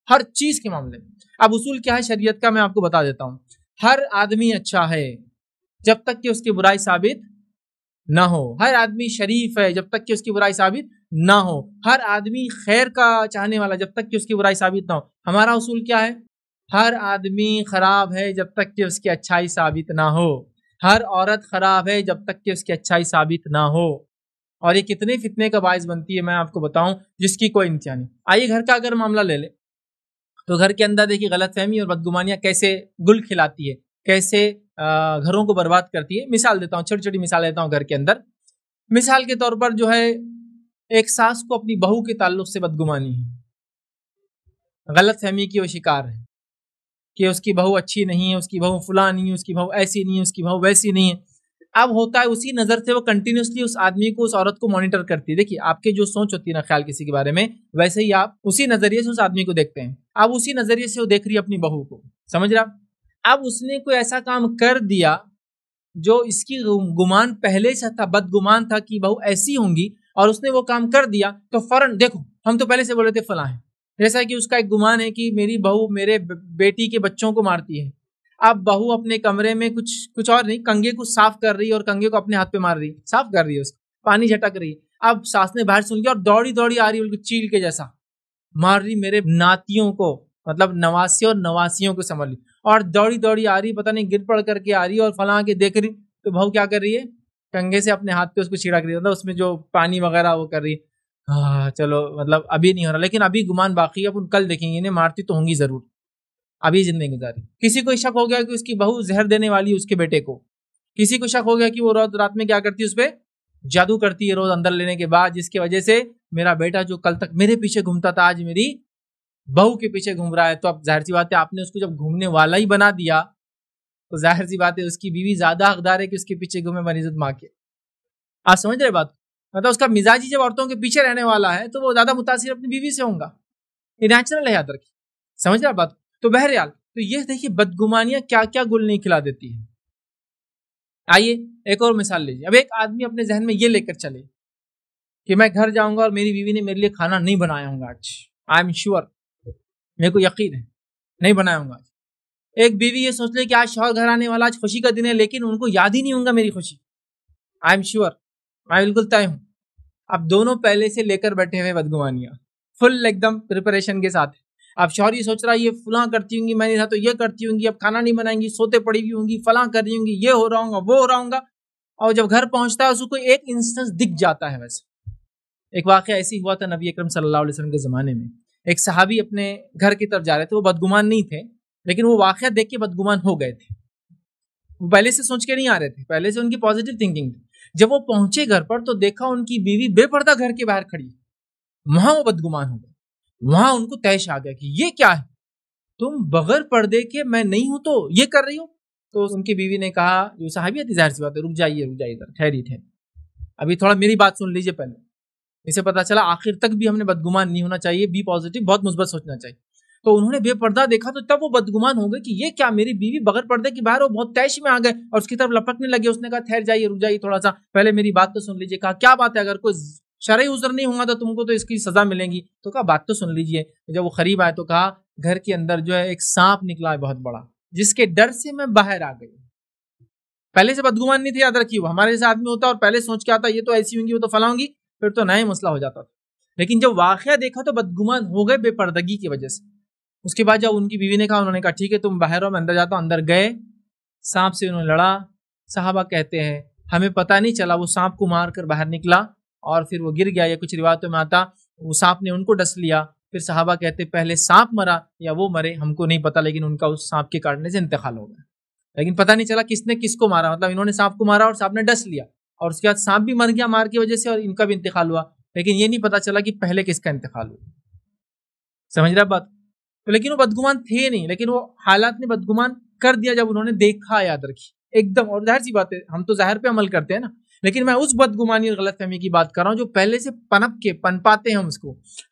ہر چیز کے معاملے میں. اب اصول کیا ہے شریعت کا میں آپ کو بتا دیتا ہوں. ہر آدمی اچھا ہے جب تک کہ اس کی برائی ثابت نہ ہو. ہر آدمی شریف ہے جب تک کہ اس کی برائی ثابت نہ ہو. ہر آدمی خیر کا چاہنے والا جب تک کہ اس کی برائی ثابت نہ ہو. ہمارا اصول کیا ہے؟ ہر آدمی خراب ہے جب تک کہ اس کی اچھائی ثابت نہ ہو. ہر عورت خراب ہے جب تک کہ اس کی اچھائی ثابت نہ ہو. اور یہ کتنے فتنے کا باعث بنتی ہے میں آپ کو بتاؤں جس کی کوئی انتہا نہیں. آئیے گھر کا اگر معاملہ لے لیں تو گھر کے اندر دیکھیے غلط فہمی اور بدگمانیاں کیسے گل کھلاتی ہے, کیسے گھروں کو برباد کرتی ہے. مثال دیتا ہوں, چھوٹی چھوٹی مثال دیتا ہوں. گھر کے اندر مثال کے طور پر جو ہے ایک ساس کو اپنی بہو کے تعلق سے بدگمانی ہے, غلط فہمی کی وہ شکار ہے کہ اس کی بہو اچھی نہیں ہے, اس کی بہو فلاں نہیں ہے, اس کی بہو ایسی نہیں ہے, اس کی بہو ویسی نہیں ہے. اب ہوتا ہے اسی نظر سے وہ کنٹینیوسلی اس آدمی کو, اس عورت کو مانیٹر کرتی ہے. دیکھیے آپ کے جو سوچ ہوتی ہے نا خیال کسی کے بارے میں, ویسے ہی آپ اسی نظریے سے اس آدمی کو دیکھتے ہیں. اب اسی نظریے سے وہ دیکھ رہی ہے اپنی بہو کو, سمجھ رہا. اب اس نے کوئی ایسا کام کر دیا جو اس کی گمان پہلے سے تھا, بدگمان تھا کہ بہو ایسی ہوں گی, اور اس نے وہ کام کر دیا تو فوراً دیکھو ہم تو پہلے سے بولے تھے فلاں ہے. جیسا کہ اس کا ایک گمان ہے کہ میری بہو میرے بیٹی کے بچوں کو مارتی ہے. اب بہو اپنے کمرے میں کچھ اور نہیں, کنگھے کو صاف کر رہی ہے اور کنگھے کو اپنے ہاتھ پہ مار رہی ہے, صاف کر رہی ہے, اس کو پانی جھٹک رہی ہے. اب ساس نے باہر سن لیا اور دوڑی دوڑی آ رہی ہے, ان کو چیل کے جیسا مار رہی میرے ناتیوں کو, مطلب نواسی اور نواسیوں کو سمجھ لی, اور دوڑی دوڑی آ رہی, پتہ نہیں گر پڑ کر کے آ رہی ہے اور فلاں کے دیکھ رہی. تو بہو کیا کر رہی ہے, کنگھے سے اپنے ہاتھ پہ اس کو چھڑک رہی ہے, مطلب اس میں جو پانی وغیرہ وہ کر رہی ہے. ہاں چلو مطلب ابھی نہیں ہو رہا, لیکن ابھی گمان باقی ہے, اب کل دیکھیں گے انہیں مارتی تو ہوں گی ضرور, ابھی زندگی گزاری. کسی کو شک ہو گیا کہ اس کی بہو زہر دینے والی ہے اس کے بیٹے کو. کسی کو شک ہو گیا کہ وہ رات میں کیا کرتی ہے, اس پہ جادو کرتی ہے روز اندر لینے کے بعد, جس کی وجہ سے میرا بیٹا جو کل تک میرے پیچھے گھومتا تھا آج میری بہو کے پیچھے گھوم رہا ہے. تو اب ظاہر سی بات ہے آپ نے اس کو جب گھومنے والا ہی بنا دیا تو ظاہر سی بات ہے اس کی بیوی زیادہ حقدار ہے کہ اس کے پیچھے گھومے بنسبت ماں کے. آپ سمجھ رہے بات؟ مطلب اس کا مزاجی جب عورتوں کے پیچھے رہنے والا ہے تو وہ زیادہ متاثر اپنی بیوی سے ہوں گا, یہ نیچرل ہے, یاد رکھیے. سمجھ رہے بات؟ تو بہرحال تو یہ دیکھیے بدگمانیاں کیا کیا گل نہیں کھلا دیتی ہیں. آئیے ایک اور مثال لیجیے. اب ایک آدمی اپنے ذہن میں یہ لے کر چلے کہ میں گھر جاؤں گا اور میری بیوی نے میرے لیے کھانا نہیں بنایا ہوں گا آج, آئی ایم شیور, میرے کو یقین ہے نہیں بنایا ہوں گا آج. ایک بیوی یہ سوچ لے کہ آج شوہر گھر آنے والا, آج خوشی کا دن ہے, لیکن ان کو یاد ہی نہیں ہوں گا میری خوشی, آئی ایم شیور, میں بالکل طے ہوں. اب دونوں پہلے سے لے کر بیٹھے ہوئے بدگمانیاں فل ایک دم پریپریشن کے ساتھ. اب شوہر یہ سوچ رہا ہے یہ فلاں کرتی ہوں گی, میں نے کہا تو یہ کرتی ہوں گی, اب کھانا نہیں بنائیں گی, سوتے پڑی ہوئی ہوں گی, فلاں کر رہی ہوں گی, یہ ہو رہا ہوں گا, وہ ہو رہا ہوں گا. اور جب گھر پہنچتا ہے اس کو ایک انسٹنس دکھ جاتا ہے. ویسے ایک واقعہ ایسی ہوا تھا نبی اکرم صلی اللہ علیہ وسلم کے زمانے میں. ایک صحابی اپنے گھر کی طرف جا رہے تھے, وہ بدگمان نہیں تھے لیکن وہ واقعہ دیکھ کے بدگمان ہو گئے تھے. وہ پہلے سے سوچ کے نہیں آ رہے تھے, پہلے سے ان کی پازیٹیو تھنکنگ تھی. جب وہ پہنچے گھر پر تو دیکھا ان کی بیوی بے پردہ گھر کے باہر کھڑی, وہاں وہ بدگمان ہو گئے. وہاں ان کو طیش آ گیا کہ یہ کیا ہے, تم بغیر پردے کے میں نہیں ہوں تو یہ کر رہی ہو. تو ان کی بیوی نے کہا, جو صحابیہ تھی ظاہر سی بات ہے, رک جائیے ادھر, ٹھہری, ابھی تھوڑا میری بات سن لیجیے پہلے. اسے پتا چلا آخر تک بھی ہم نے بدگمان نہیں ہونا چاہیے, بی پازیٹیو, بہت مثبت سوچنا چاہیے. تو انہوں نے بے پردہ دیکھا تو تب وہ بدگمان ہو گئے کہ یہ کیا, میری بیوی بغیر پردے کی باہر, وہ بہت طیش میں آ گئے اور اس کی طرف لپکنے لگے. اس نے کہا ٹھہر جائیے, رک جائیے تھوڑا سا, پہلے میری بات تو سن لیجیے. کہا کیا بات ہے, اگر کوئی شرعی عذر نہیں ہوگا تو تم کو تو اس کی سزا ملے گی. تو کہا بات تو سن لیجیے. جب وہ قریب آئے تو کہا گھر کے اندر جو ہے ایک سانپ نکلا ہے بہت بڑا, جس کے ڈر سے میں باہر آ گئی. پہلے سے بدگمان نہیں تھی, یاد رکھیے. وہ ہمارے جیسا آدمی ہوتا اور پہلے سوچ کے آتا یہ تو ایسی ہوں گی, وہ تو فلاں گی, پھر تو نیا مسئلہ ہو جاتا تھا. لیکن جب واقعہ دیکھا تو بدگمان ہو گئے بے پردگی کی وجہ سے. اس کے بعد جب ان کی بیوی نے کہا, انہوں نے کہا ٹھیک ہے تم باہر ہو, میں اندر جاتا ہوں. اندر گئے, سانپ سے انہوں نے لڑا. صحابہ کہتے ہیں ہمیں پتہ نہیں چلا, وہ سانپ کو مار کر باہر نکلا اور پھر وہ گر گیا, یا کچھ روایتوں میں آتا وہ سانپ نے ان کو ڈس لیا. پھر صحابہ کہتے پہلے سانپ مرا یا وہ مرے, ہم کو نہیں پتا, لیکن ان کا اس سانپ کے کاٹنے سے انتقال ہو گیا. لیکن پتہ نہیں چلا کس نے کس کو مارا, مطلب انہوں نے سانپ کو مارا اور سانپ نے ڈس لیا, اور اس کے بعد سانپ بھی مر گیا مار کی وجہ سے اور ان کا بھی انتقال ہوا. لیکن یہ نہیں پتا چلا کہ پہلے کس کا انتقال ہوا. سمجھ رہا بات؟ تو لیکن وہ بدگمان تھے نہیں, لیکن وہ حالات نے بدگمان کر دیا جب انہوں نے دیکھا. یاد رکھیے ایک دم, اور ظاہر سی بات ہے ہم تو ظاہر پہ عمل کرتے ہیں نا, لیکن میں اس بدگمانی اور غلط فہمی کی بات کر رہا ہوں جو پہلے سے پنپ کے پن پاتے ہیں.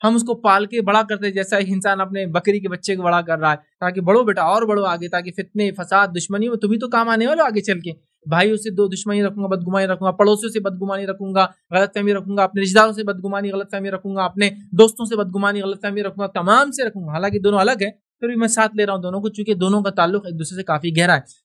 ہم اس کو پال کے بڑا کرتے ہیں, جیسا ایک انسان اپنے بکری کے بچے کو بڑا کر رہا ہے تاکہ بڑھو بیٹا اور بڑھو آگے, تاکہ فتنے فساد دشمنی میں تمہیں تو کام آنے والے آگے چل کے. بھائیوں سے دو دشمنی رکھوں گا، بدگمانی رکھوں گا، پڑوسیوں سے بدگمانی رکھوں گا، غلط فہمی رکھوں گا، اپنے رشتہ داروں سے بدگمانی غلط فہمی رکھوں گا، اپنے دوستوں سے بدگمانی غلط فہمی رکھوں گا، تمام سے رکھوں گا، حالانکہ دونوں الگ ہے پھر بھی میں ساتھ لے رہا ہوں دونوں کو، چونکہ دونوں کا تعلق ایک دوسرے سے کافی گہرا ہے۔